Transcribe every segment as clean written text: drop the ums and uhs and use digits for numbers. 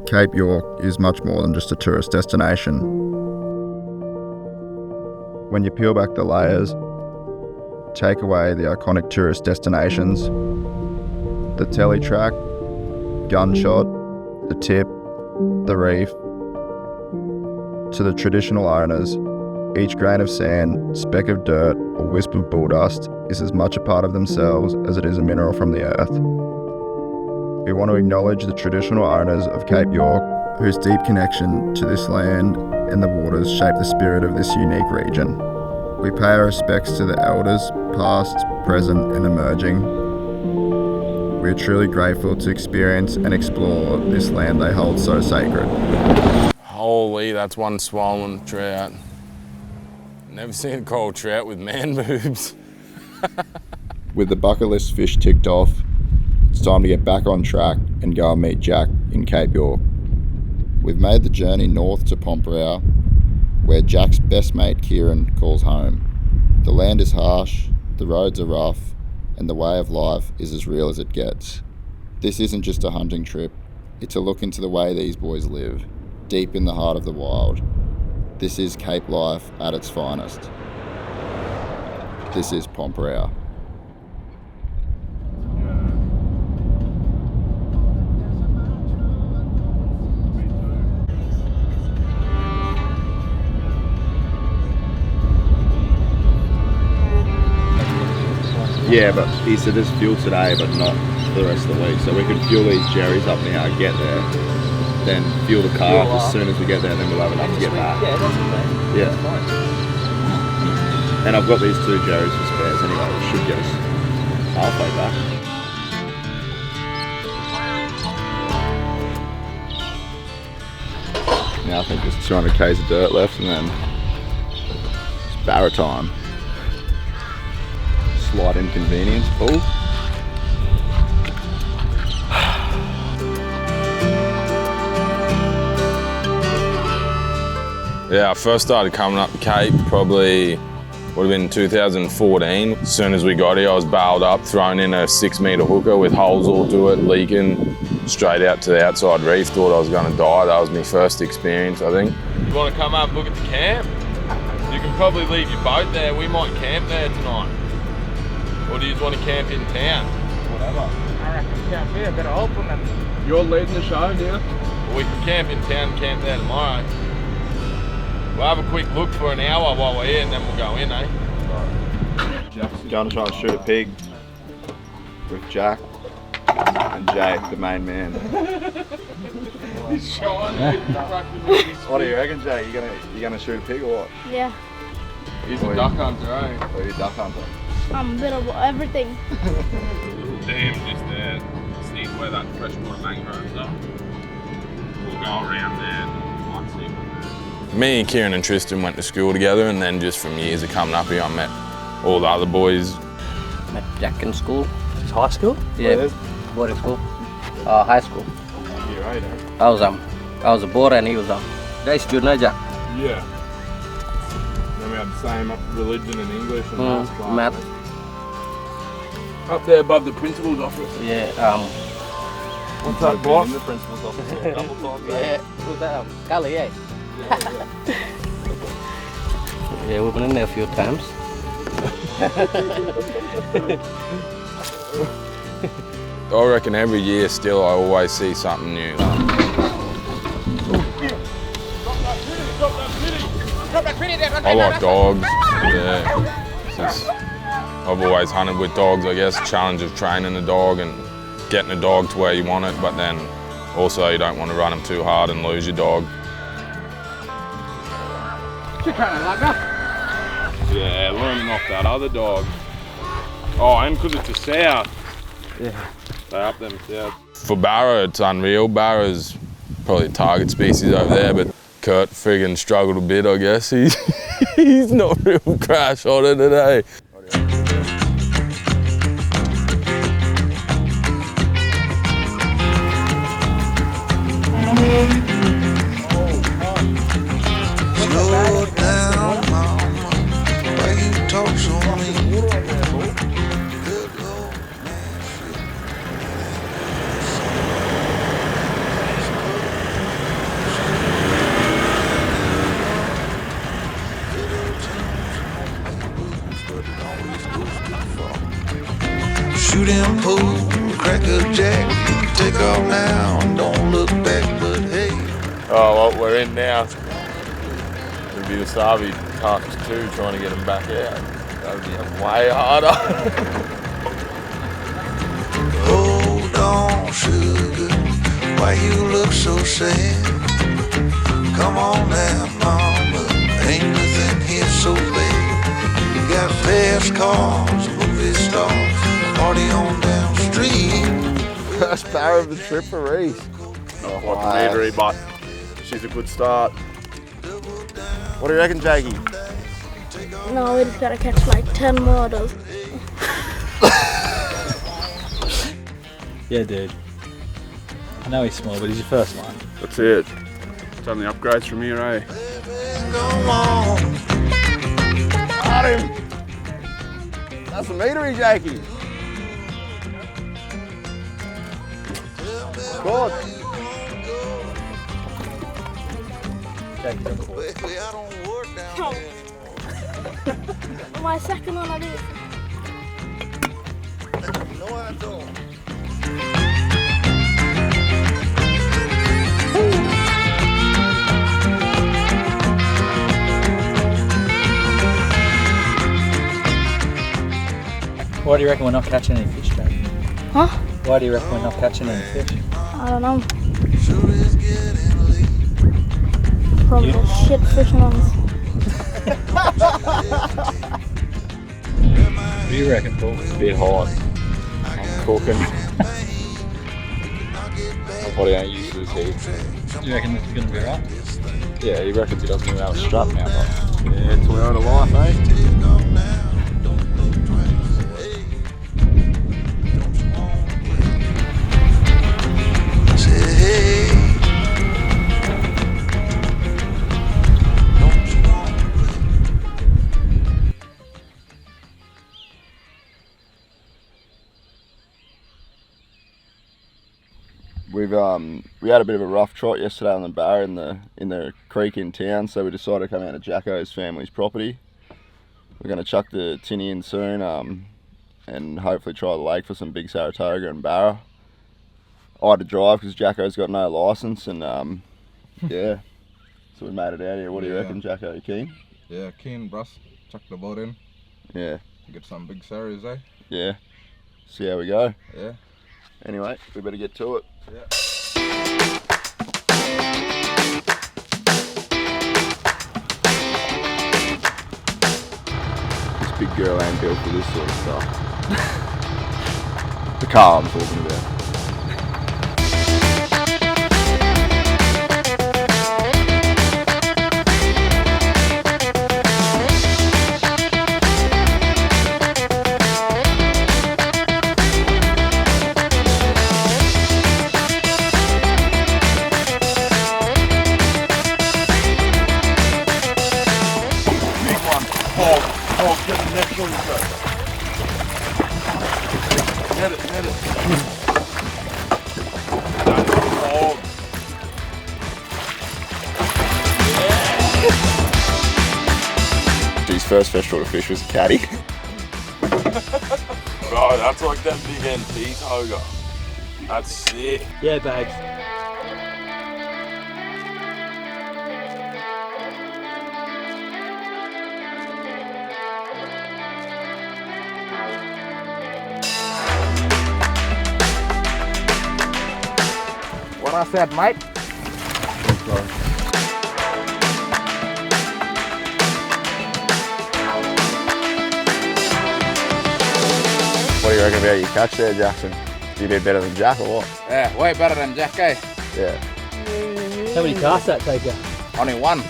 Cape York is much more than just a tourist destination. When you peel back the layers, take away the iconic tourist destinations, the telly track, gunshot, the tip, the reef, to the traditional owners, each grain of sand, speck of dirt, or wisp of bulldust is as much a part of themselves as it is a mineral from the earth. We want to acknowledge the traditional owners of Cape York, whose deep connection to this land and the waters shape the spirit of this unique region. We pay our respects to the elders, past, present, and emerging. We are truly grateful to experience and explore this land they hold so sacred. Holy, that's one swollen trout. Never seen a coral trout with man boobs. With the bucket list fish ticked off, it's time to get back on track and go and meet Jack in Cape York. We've made the journey north to Pormpuraaw, where Jack's best mate Kieran calls home. The land is harsh, the roads are rough, and the way of life is as real as it gets. This isn't just a hunting trip, it's a look into the way these boys live, deep in the heart of the wild. This is Cape life at its finest. This is Pormpuraaw. Yeah, but he said there's fuel today, but not for the rest of the week. So we can fuel these jerrys up now, get there, then fuel the car up as soon as we get there, and then we'll have enough to get back. Yeah, that's okay. Yeah. That's fine. And I've got these 2 jerrys for spares anyway, which should get us halfway back. Now I think there's 200 k's of dirt left, and then it's barra time. Slight inconvenience, Paul. Yeah, I first started coming up the Cape probably would have been 2014. As soon as we got here, I was bailed up, thrown in a 6-metre hooker with holes all to it, leaking straight out to the outside reef. Thought I was going to die. That was my first experience, I think. You want to come up and look at the camp? You can probably leave your boat there. We might camp there tonight. Or do you just want to camp in town? Whatever. I reckon camp here, better open them. You're leading the show now. Well, we can camp in town and camp there tomorrow. We'll have a quick look for an hour while we're here and then we'll go in, eh? Going to try and shoot a pig with Jack and Jay, the main man. He's showing. What do you reckon, Jay? You gonna shoot a pig or what? Yeah, He's a duck hunter, eh? Or are you a duck hunter? I'm a bit of everything. Dam just there. See where that freshwater mangroves are. We'll go around there. Might see. Me, Kieran and Tristan went to school together, and then just from years of coming up here, I met all the other boys. Met Jack in school. It's high school? Yeah, boarding school. High school. You're right, eh? I was a boarder and he was day student, Jack. Yeah. Then we had the same religion and English and Math. Up there above the principal's office. Yeah. What's that, boss? In the principal's office a couple times. Yeah. Who's that? Kali, yeah. Yeah, we've been in there a few times. I reckon every year still I always see something new. I like dogs, yeah. It's just, I've always hunted with dogs, I guess. Challenge of training a dog and getting a dog to where you want it, but then also you don't want to run them too hard and lose your dog. Yeah, learning off that other dog. Oh, and because it's a sow. Yeah. They up them south. For Barra, it's unreal. Barra's probably a target species over there, but Kurt friggin' struggled a bit, I guess. He's not real crash on it today. Slow down, mama, why you talk so mean? Good old man, always goes too far. Shoot him, pool, crack a jack, take off now, don't look back, but hey. Oh, well, we're in now. It'll be the Savi task 2 trying to get him back out. That'll be way harder. Hold on, sugar, why you look so sad? Come on now, mama, ain't nothing here so bad. You got fast cars, movie stars, party on down the street. First barra of the trip for Reese. Not quite the meadery, but she's a good start. What do you reckon, Jakey? No, we just gotta catch like 10 more of those. Yeah, dude. I know he's small, but he's your first line. That's it. It's only upgrades from here, eh? Go on. Got him! That's a meatery, Jakey. Good. Jakey's on board. Baby, I don't work down there. My second one I did. No, I don't. Why do you reckon we're not catching any fish, Jakey? Huh? Why do you reckon we're not catching any fish? I don't know. Sure is getting late. Probably the shit fishing ones. What do you reckon, Paul? It's a bit hot. I'm cooking. My body ain't used to this heat. Do you reckon this is going to be right? Yeah, he reckons he doesn't even have a strap now, but Yeah, it's way out of life, eh? Say, hey, don't you want to play? We had a bit of a rough trot yesterday on the Barra in the creek in town, so we decided to come out to Jacko's family's property. We're going to chuck the tinny in soon, and hopefully try the lake for some big Saratoga and Barra. I had to drive because Jacko's got no licence, and yeah, so we made it out here. What do you reckon, Jacko? You keen? Yeah, keen, Bruss. Chuck the boat in. Yeah, Get some big series, eh? yeah. See how we go. Yeah. Anyway, we better get to it. This big girl ain't built for this sort of stuff. The car I'm talking about. His first freshwater fish was a caddy. bro, that's like that big NT toga. That's sick. Yeah, babes. What I said, mate? What do you reckon about your catch there, Jackson? You did better than Jack or what? Yeah, way better than Jack, eh? Yeah. How many casts that take you? Only one.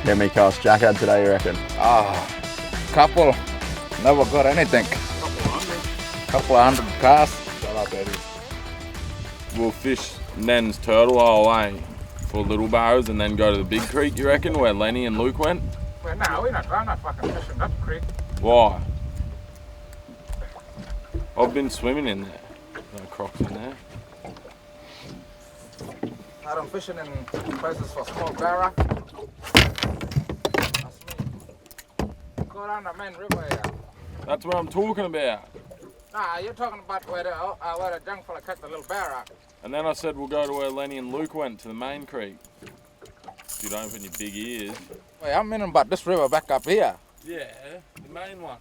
How many casts Jack had today, you reckon? Couple. Never got anything. Couple of hundred casts. Shut up, Eddie. We'll fish Nen's turtle hole, eh? For little barrows and then go to the big creek, you reckon, where Lenny and Luke went? Well, no, I'm not fucking fishing that creek. Why? I've been swimming in there. No crocs in there. I'm fishing in places for small barra. That's me. Go down the main river here. That's what I'm talking about. Nah, you're talking about where the junk fella catch the little barra. And then I said we'll go to where Lenny and Luke went, to the main creek. You don't open your big ears. Wait, I'm meaning about this river back up here. Yeah, the main one.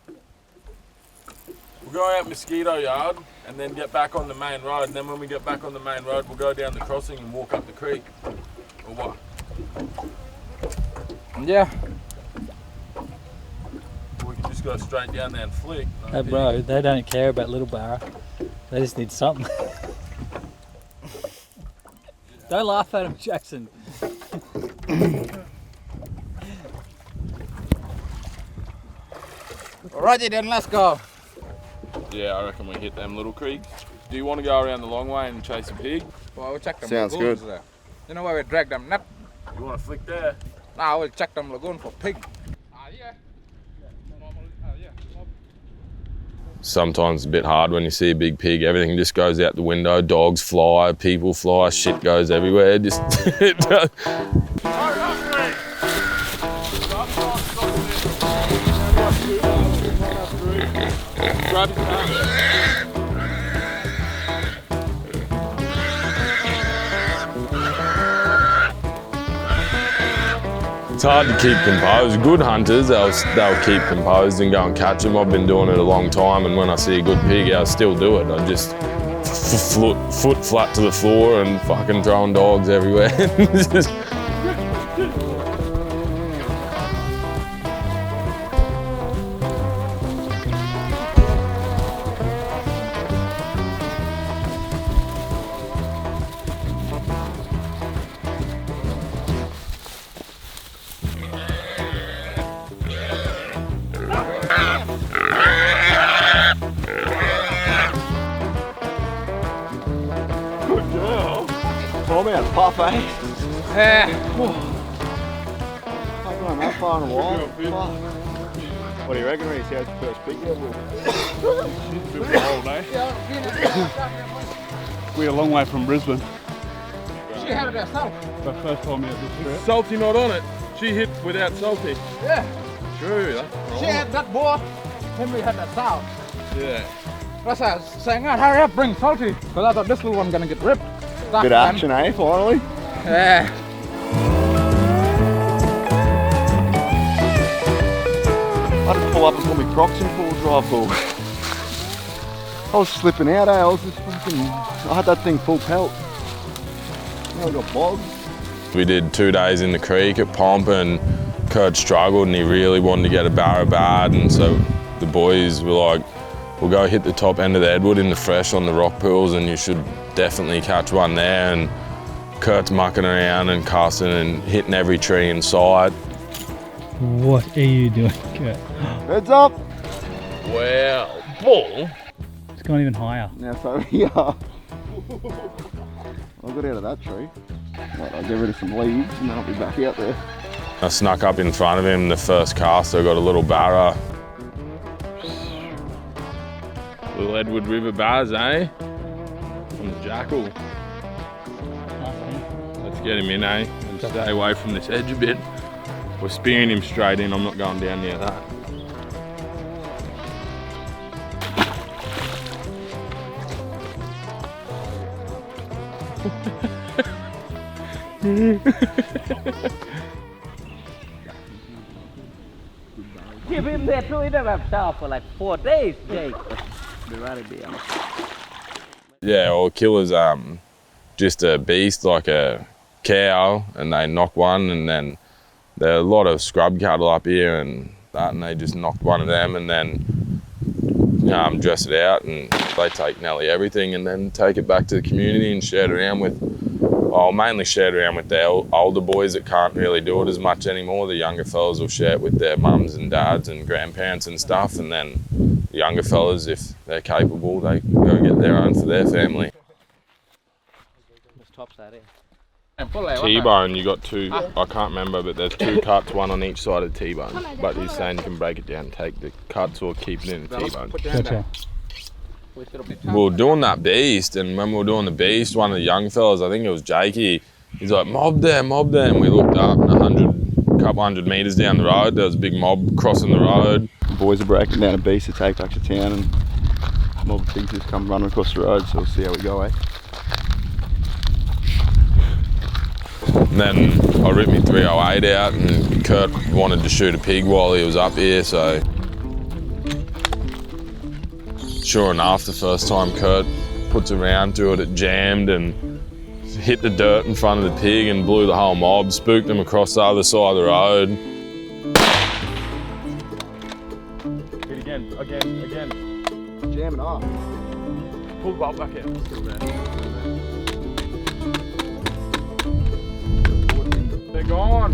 We'll go out Mosquito Yard and then get back on the main road. And then when we get back on the main road, we'll go down the crossing and walk up the creek. Or what? Yeah. We can just go straight down there and flick. Hey bro, they don't care about little barra. They just need something. Don't laugh at him, Jackson. Alrighty then, let's go. Yeah, I reckon we hit them little creeks. Do you want to go around the long way and chase a pig? Well, we'll check them Sounds lagoons good. there. You know where we drag them net? You want to flick there? Nah, we'll check them lagoon for pig. Yeah. Sometimes it's a bit hard when you see a big pig. Everything just goes out the window. Dogs fly, people fly, shit goes everywhere. Just it does. It's hard to keep composed. Good hunters, they'll keep composed and go and catch them. I've been doing it a long time, and when I see a good pig, I still do it. I just foot flat to the floor and fucking throwing dogs everywhere. Just, Call me a puff, eh? Yeah. I've gone that far in a while. What do you reckon when you see his first pig yet? We're a long way from Brisbane. She had it herself. The first time out this trip. Salty not on it. She hit without Salty. Yeah. True, that's She had that boar, then we had that sow. Yeah. That's why I was saying, oh, hurry up, bring Salty. Because I thought this little one's gonna get ripped. Stuck, Bit of action, eh, finally? Yeah. I just pull up and put my Crocs in full drive ball. I was slipping out, eh? I was just fucking, I had that thing full pelt. Now I got bogged. We did 2 days in the creek at Pomp, and Kurt struggled and he really wanted to get a barra bad, and so the boys were like, we'll go hit the top end of the Edward in the fresh on the rock pools and you should definitely catch one there. And Kurt's mucking around and casting and hitting every tree in sight. What are you doing, Kurt? Heads up! Wow, bull! It's gone even higher. Now, so here, I got out of that tree. Right, I'll get rid of some leaves and then I'll be back out there. I snuck up in front of him the first cast. I got a little barra. Little Edward River bars, eh? From the jackal. Let's get him in, eh? And stay away from this edge a bit. We're spearing him straight in. I'm not going down near that. Give him that to himself for like 4 days, Jake. Be ready, be honest. Yeah, well, killer's just a beast, like a cow, and they knock one, and then there are a lot of scrub cattle up here and that, and they just knocked one of them, and then dress it out, and they take nearly everything, and then take it back to the community and share it around with, well, mainly share it around with their older boys that can't really do it as much anymore. The younger fellas will share it with their mums and dads and grandparents and stuff, and then the younger fellas, if they're capable, they go get their own for their family. Just tops that in. T-bone, you got two, I can't remember, but there's 2 cuts, one on each side of the T-bone. But he's saying you can break it down and take the cuts or keep it in the T-bone. Gotcha. We were doing that beast, and when we were doing the beast, one of the young fellas, I think it was Jakey, he's like, mob there, and we looked up and 100 couple 100 metres down the road, there was a big mob crossing the road. The boys are breaking down a beast to take back to town, and a mob of pigs just come running across the road, so we'll see how we go, eh? And then I ripped my 308 out, and Kurt wanted to shoot a pig while he was up here, so sure enough, the first time Kurt puts a round to it, it jammed and hit the dirt in front of the pig and blew the whole mob, spooked them across the other side of the road. Hit again. Jamming off. Pull the bolt back in. Still there. They're gone.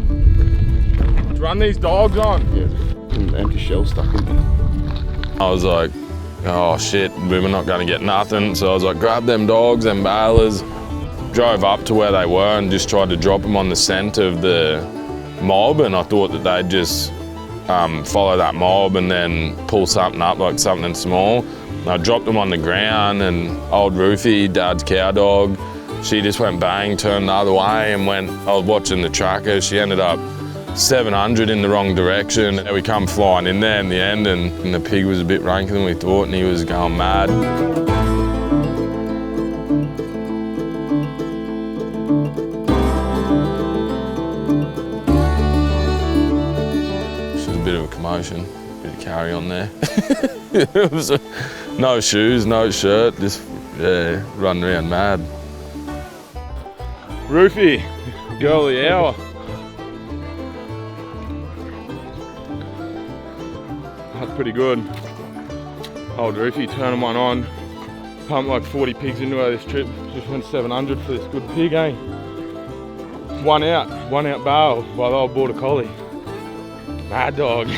Let's run these dogs on. Yeah, an empty shell stuck in there. I was like, oh shit, we were not going to get nothing. So I was like, grab them dogs, them bailers. Drove up to where they were and just tried to drop them on the scent of the mob, and I thought that they'd just follow that mob and then pull something up, like something small. And I dropped them on the ground, and old Roofy, Dad's cow dog, she just went bang, turned the other way and went, I was watching the tracker, she ended up 700 in the wrong direction. And we come flying in there in the end, and the pig was a bit ranker than we thought, and he was going mad. Bit of a commotion, bit of carry on there. It was no shoes, no shirt, just running around mad. Roofy, girl of the hour. That's pretty good. Old Roofy turning one on. Pumped like 40 pigs into her this trip. Just went 700 for this good pig, eh? One out bail by the old border collie. Mad dog.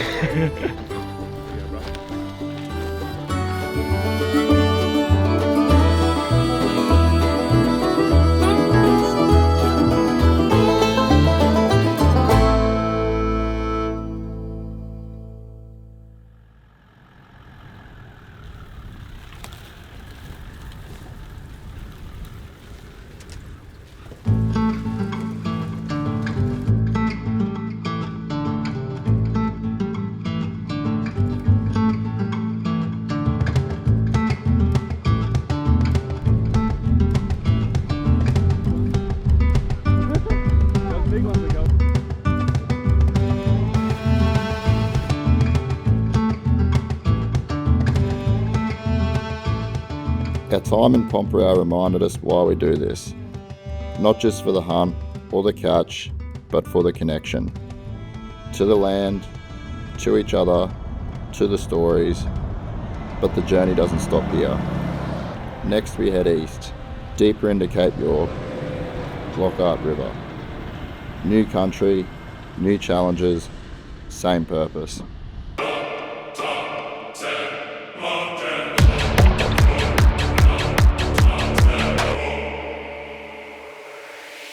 Our time in Pormpuraaw reminded us why we do this. Not just for the hunt or the catch, but for the connection. To the land, to each other, to the stories. But the journey doesn't stop here. Next we head east, deeper into Cape York, Lockhart River. New country, new challenges, same purpose.